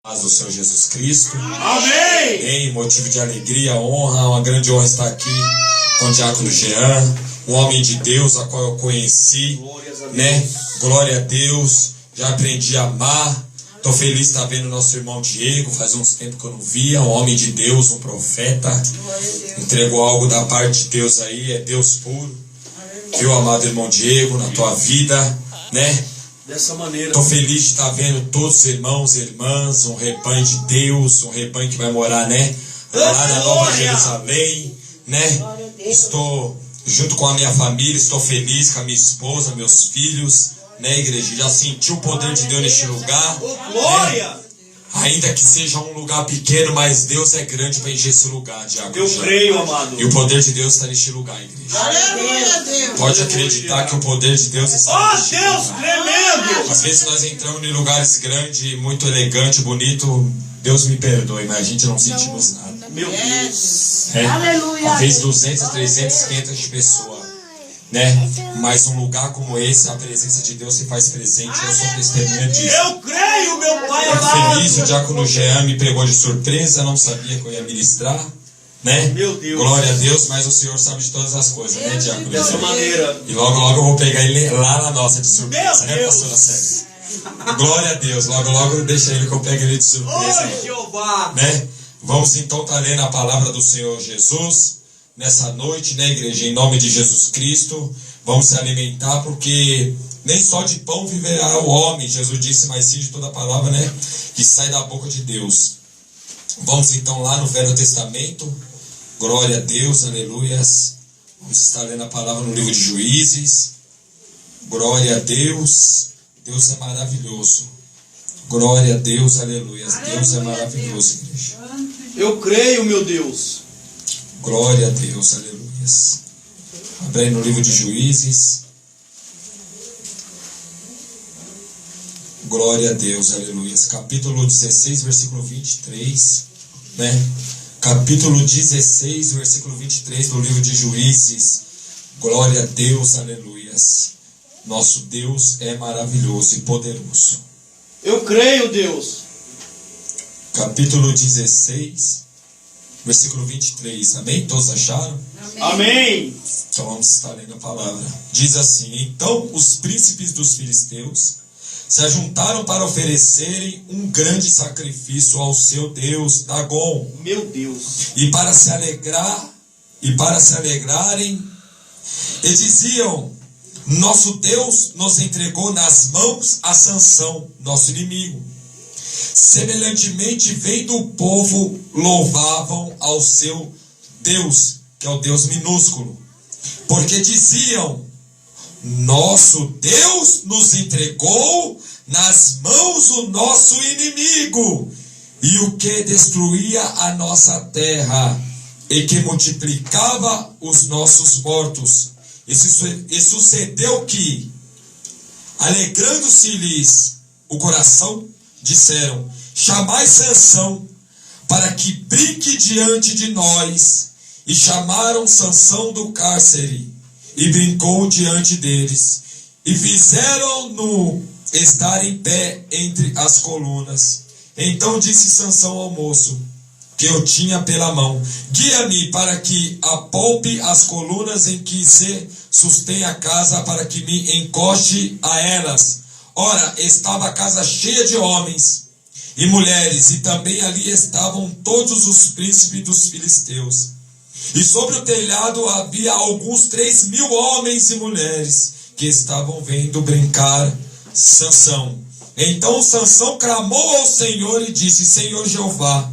Paz do Senhor Jesus Cristo. Amém! Em motivo de alegria, honra, uma grande honra estar aqui com o diácono Jean, um homem de Deus, a qual eu conheci, né? Glória a Deus, já aprendi a amar. Estou feliz de estar vendo nosso irmão Diego, faz uns tempos que eu não via, um homem de Deus, um profeta, entregou algo da parte de Deus aí, é Deus puro. Viu, amado irmão Diego, na tua vida, né? Dessa maneira. Estou feliz de estar vendo todos os irmãos e irmãs, um rebanho de Deus, um rebanho que vai morar, né? Lá na Nova Jerusalém, né? Estou junto com a minha família, estou feliz com a minha esposa, meus filhos, né, igreja? Já senti o poder de Deus neste lugar. Glória! Né? Ainda que seja um lugar pequeno, mas Deus é grande para encher esse lugar, diácono. Eu creio, amado. E o poder de Deus está neste lugar, igreja. Aleluia! Pode acreditar que o poder de Deus está neste lugar. Deus, tremendo! Às vezes nós entramos em lugares grandes, muito elegante, bonito. Deus me perdoe, mas a gente não sentimos nada. Meu Deus! Às vezes 200, 300, 500 pessoas, né? Mas um lugar como esse, a presença de Deus se faz presente. Eu sou testemunha disso. Eu creio, meu Pai Fico amado! feliz, o diácono Jean me pegou de surpresa, não sabia que eu ia ministrar, né? Meu Deus! Glória a Deus, mas o Senhor sabe de todas as coisas, né, diácono? Dessa maneira. E logo, logo eu vou pegar ele lá na nossa de surpresa, Meu né, Deus! pastora Célia? Glória a Deus, logo, logo deixa ele que eu pego ele de surpresa, Oi, Jeová! né? Vamos então estar lendo a palavra do Senhor Jesus nessa noite, né, igreja? Em nome de Jesus Cristo, vamos se alimentar, porque nem só de pão viverá o homem, Jesus disse, mas sim de toda a palavra, né, que sai da boca de Deus. Vamos então lá no Velho Testamento, glória a Deus, aleluias. Vamos estar lendo a palavra no livro de Juízes, glória a Deus. Deus é maravilhoso, glória a Deus, aleluias. Deus é maravilhoso, igreja. Eu creio, meu Deus. Glória a Deus, aleluias. Abre aí no livro de Juízes. Glória a Deus, aleluias. Capítulo 16, versículo 23, né? Capítulo 16, versículo 23 do livro de Juízes. Glória a Deus, aleluias. Nosso Deus é maravilhoso e poderoso. Eu creio, Deus. Capítulo 16, versículo 23. Amém? Todos acharam? Amém. Então vamos estar lendo a palavra. Diz assim: então os príncipes dos filisteus se ajuntaram para oferecerem um grande sacrifício ao seu Deus Dagon. Meu Deus. E para se alegrarem, e diziam: nosso Deus nos entregou nas mãos a Sansão, nosso inimigo. Semelhantemente, vendo o povo, louvavam ao seu Deus, que é o Deus minúsculo, porque diziam: nosso Deus nos entregou nas mãos do nosso inimigo, e o que destruía a nossa terra, e que multiplicava os nossos mortos. E sucedeu que, alegrando-se-lhes o coração, disseram: chamai Sansão, para que brinque diante de nós. E chamaram Sansão do cárcere, e brincou diante deles, e fizeram-no estar em pé entre as colunas. Então disse Sansão ao moço, que eu tinha pela mão: guia-me para que apalpe as colunas em que se sustém a casa, para que me encoste a elas. Ora, estava a casa cheia de homens e mulheres, e também ali estavam todos os príncipes dos filisteus. E sobre o telhado havia alguns 3.000 homens e mulheres, que estavam vendo brincar Sansão. Então Sansão clamou ao Senhor e disse: Senhor Jeová,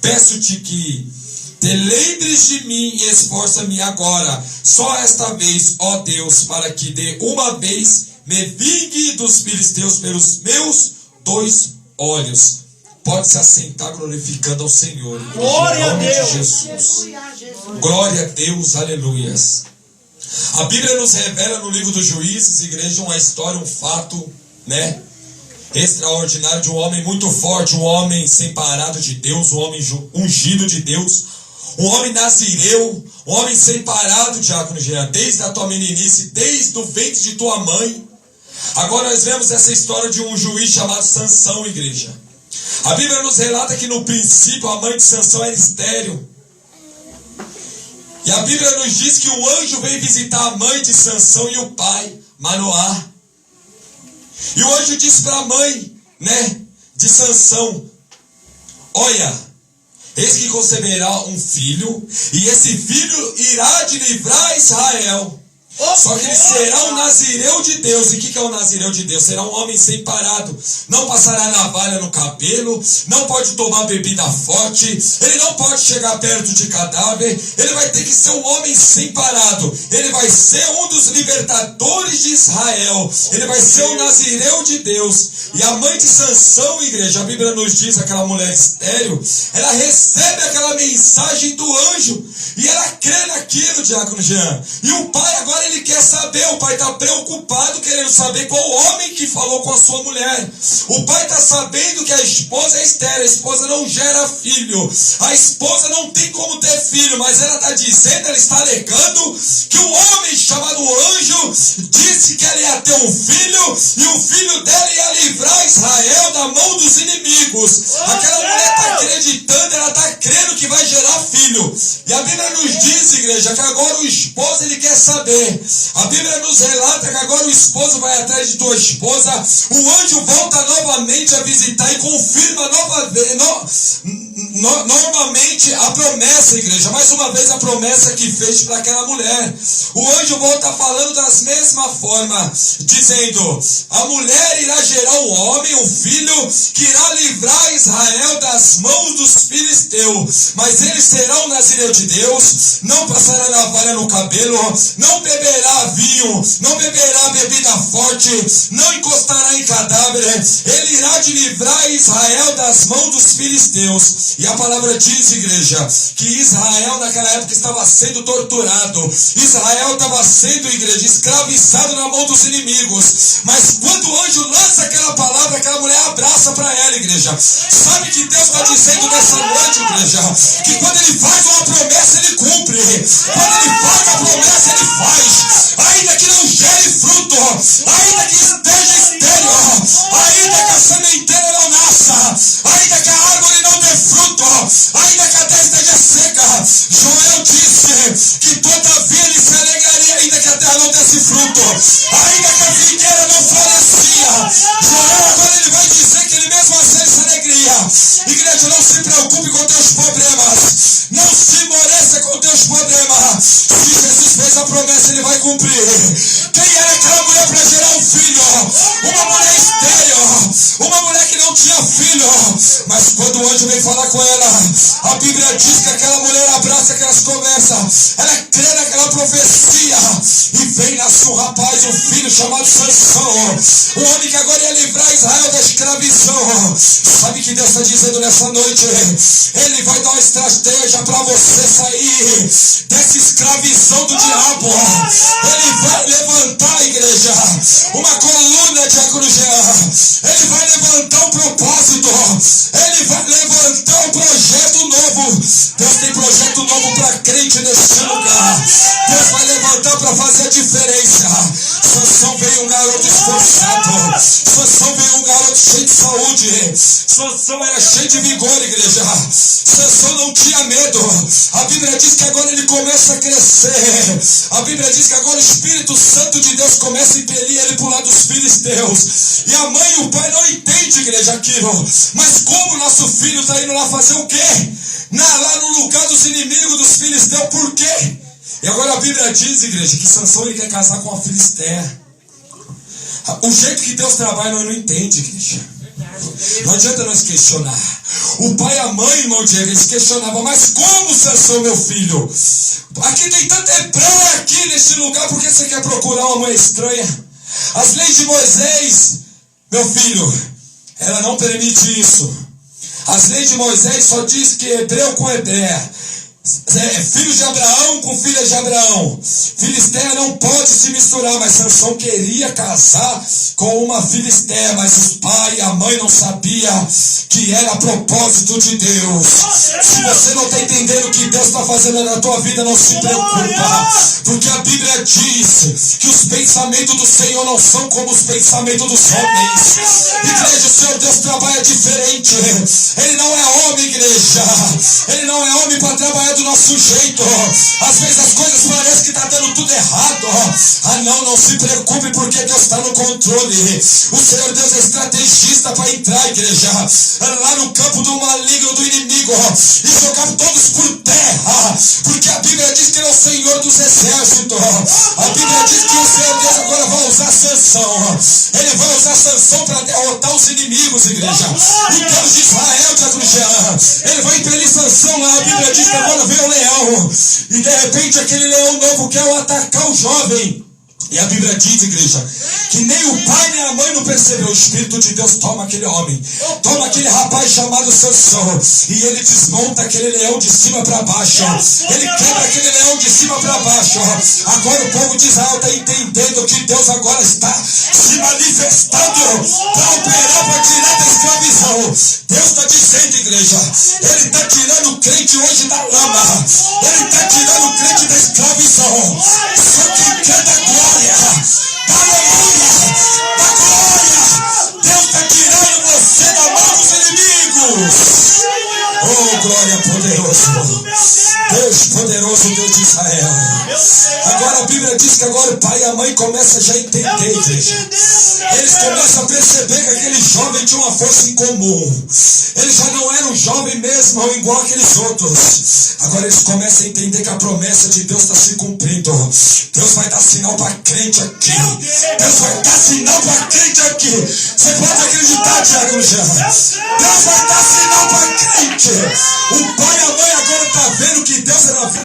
peço-te que te lembres de mim e esforça-me agora, só esta vez, ó Deus, para que de uma vez me vingue dos filisteus pelos meus 2 olhos. Pode se assentar glorificando ao Senhor. Glória a Deus. De Jesus. Glória a Deus, aleluias. A Bíblia nos revela no livro dos Juízes, igreja, uma história, um fato, né, extraordinário de um homem muito forte, um homem separado de Deus, um homem ungido de Deus, um homem nazireu, um homem separado, diácono Jean, desde a tua meninice, desde o ventre de tua mãe. Agora nós vemos essa história de um juiz chamado Sansão, igreja. A Bíblia nos relata que no princípio a mãe de Sansão era estéril. E a Bíblia nos diz que o anjo veio visitar a mãe de Sansão e o pai, Manoá. E o anjo disse para a mãe, de Sansão: olha, eis que conceberá um filho, e esse filho irá de livrar Israel. Só que ele será um nazireu de Deus. E o que é o nazireu de Deus? Será um homem sem parado. Não passará navalha no cabelo. Não pode tomar bebida forte. Ele não pode chegar perto de cadáver. Ele vai ter que ser um homem sem parado. Ele vai ser um dos libertadores de Israel. Ele vai ser o nazireu de Deus. E a mãe de Sansão, igreja, a Bíblia nos diz, aquela mulher estéril, ela recebe aquela mensagem do anjo. E ela crê naquilo, diácono Jean. E o pai agora ele quer saber, o pai está preocupado, querendo saber qual homem que falou com a sua mulher. O pai está sabendo que a esposa é estéril, a esposa não gera filho, a esposa não tem como ter filho, mas ela está dizendo, ela está alegando que o homem chamado anjo disse que ela ia ter um filho, e o filho dela ia livrar Israel da mão dos inimigos. Aquela mulher está acreditando, ela está crendo que vai gerar filho. E a Bíblia nos diz, igreja, que agora o esposo ele quer saber. A Bíblia nos relata que agora o esposo vai atrás de tua esposa. O anjo volta novamente a visitar e confirma novamente a promessa, igreja. Mais uma vez a promessa que fez para aquela mulher. O anjo volta falando das mesma forma, dizendo: a mulher irá gerar um homem, um filho, que irá livrar Israel das mãos dos filisteus. Mas ele será um nazireu de Deus, não passará navalha no cabelo, não beberá vinho, não beberá bebida forte, não encostará em cadáver. Ele irá de livrar Israel das mãos dos filisteus. E a palavra diz, igreja, que Israel naquela época estava sendo torturado. Israel estava sendo, igreja, escravizado na mão dos inimigos. Mas quando o anjo lança aquela palavra, aquela mulher abraça para ela, igreja. Sabe que Deus está dizendo nessa noite, igreja, que quando ele faz uma promessa, ele cumpre. Quando ele faz a promessa, ele faz. Ainda que não gere fruto, ainda que esteja estéril, ainda que a sementeira não nasça, ainda que a árvore não dê fruto, ainda que a terra esteja seca, Joel disse que todavia ele se alegraria ainda que a terra não desse fruto, ainda que a figueira não florescia. Joel agora ele vai dizer que ele mesmo assim ele se alegria. Igreja, não se preocupe com teus problemas, não se moreça com teus problemas. Se Jesus fez a promessa, ele vai cumprir. Quem era aquela mulher para gerar um filho? Uma mulher estéril, uma mulher que não tinha filho. Mas quando o anjo vem falar com ela, a Bíblia diz que aquela mulher abraça aquelas conversas, ela crê naquela profecia, e vem nascer um rapaz, um filho chamado Sansão, um homem que agora ia livrar Israel da escravidão. Sabe o que Deus está dizendo nessa noite? Ele vai dar uma estratégia para você sair dessa escravidão do diabo. Ele vai levantar, igreja, uma coluna de Jean. Ele vai levantar um propósito. Ele vai levantar um projeto novo. Deus tem projeto novo para crente neste lugar. Deus vai levantar para fazer a diferença. Sansão veio um garoto esforçado. Sansão veio um garoto cheio de saúde. Sansão era cheio de vigor, igreja. Sansão não tinha medo. A Bíblia diz que agora ele começa a crescer. A Bíblia diz que agora o Espírito Santo de Deus começa a impelir ele para o lado dos filisteus. E a mãe e o pai não entendem, igreja, aquilo. Mas como nosso filho está indo lá fazer o quê? Lá no lugar dos inimigos dos filisteus, por quê? E agora a Bíblia diz, igreja, que Sansão ele quer casar com uma filisteia. O jeito que Deus trabalha nós não entende, igreja. Não adianta nós questionar. O pai e a mãe, irmão Diego, eles questionavam: mas como, Sansão, meu filho? Aqui tem tanto hebreu aqui nesse lugar, por que você quer procurar uma mãe estranha? As leis de Moisés, meu filho, ela não permite isso. As leis de Moisés só diz que hebreu com hebreia filhos de Abraão com filhas de Abraão. Filisteia não pode se misturar, mas Sansão queria casar com uma filisteia, mas os pai e a mãe não sabiam que era propósito de Deus. Se você não está entendendo o que Deus está fazendo na tua vida, não se preocupa, porque a Bíblia diz que os pensamentos do Senhor não são como os pensamentos dos homens. Igreja, o Senhor Deus trabalha diferente. Ele não é homem, igreja. Ele não é homem para trabalhar do nosso jeito. Às vezes as coisas parecem que está dando tudo errado. Não se preocupe, porque Deus está no controle. O Senhor Deus é estrategista para entrar, igreja, lá no campo do maligno, do inimigo, e jogar todos por terra, porque a Bíblia diz que ele é o Senhor dos exércitos. A Bíblia diz que o Senhor Deus agora vai usar Sansão. Ele vai usar Sansão para derrotar os inimigos, igreja. O Deus de Israel, Tiago Jean, ele vai impelir Sansão lá. A Bíblia diz que agora vem o leão, e de repente aquele leão novo quer atacar o jovem. E a Bíblia diz, igreja, que nem o pai nem a mãe não percebeu. O Espírito de Deus toma aquele homem, toma aquele rapaz chamado Sansão, e ele desmonta aquele leão de cima para baixo. Ele quebra aquele leão de cima para baixo. Agora o povo de Israel está entendendo que Deus agora está se manifestando para operar, para tirar da escravidão. Deus está dizendo, igreja, ele está tirando o crente hoje da lama. Ele está tirando o crente da escravidão. Só quem quer da glória, da aleluia, da glória, Deus está tirando você da mão dos inimigos. Oh, glória poderoso, Deus poderoso, Deus de Israel. Agora a Bíblia diz que agora o pai e a mãe começam já a entender, igreja. Eles começam a perceber que aquele jovem tinha uma força em comum. Ele já não era um jovem mesmo, igual aqueles outros. Agora eles começam a entender que a promessa de Deus está se cumprindo. Deus vai dar sinal para crente aqui. Deus vai dar sinal para crente aqui. Você pode acreditar, Tiago Jean? Deus vai dar sinal para crente. O pai e a mãe agora estão vendo que Deus é na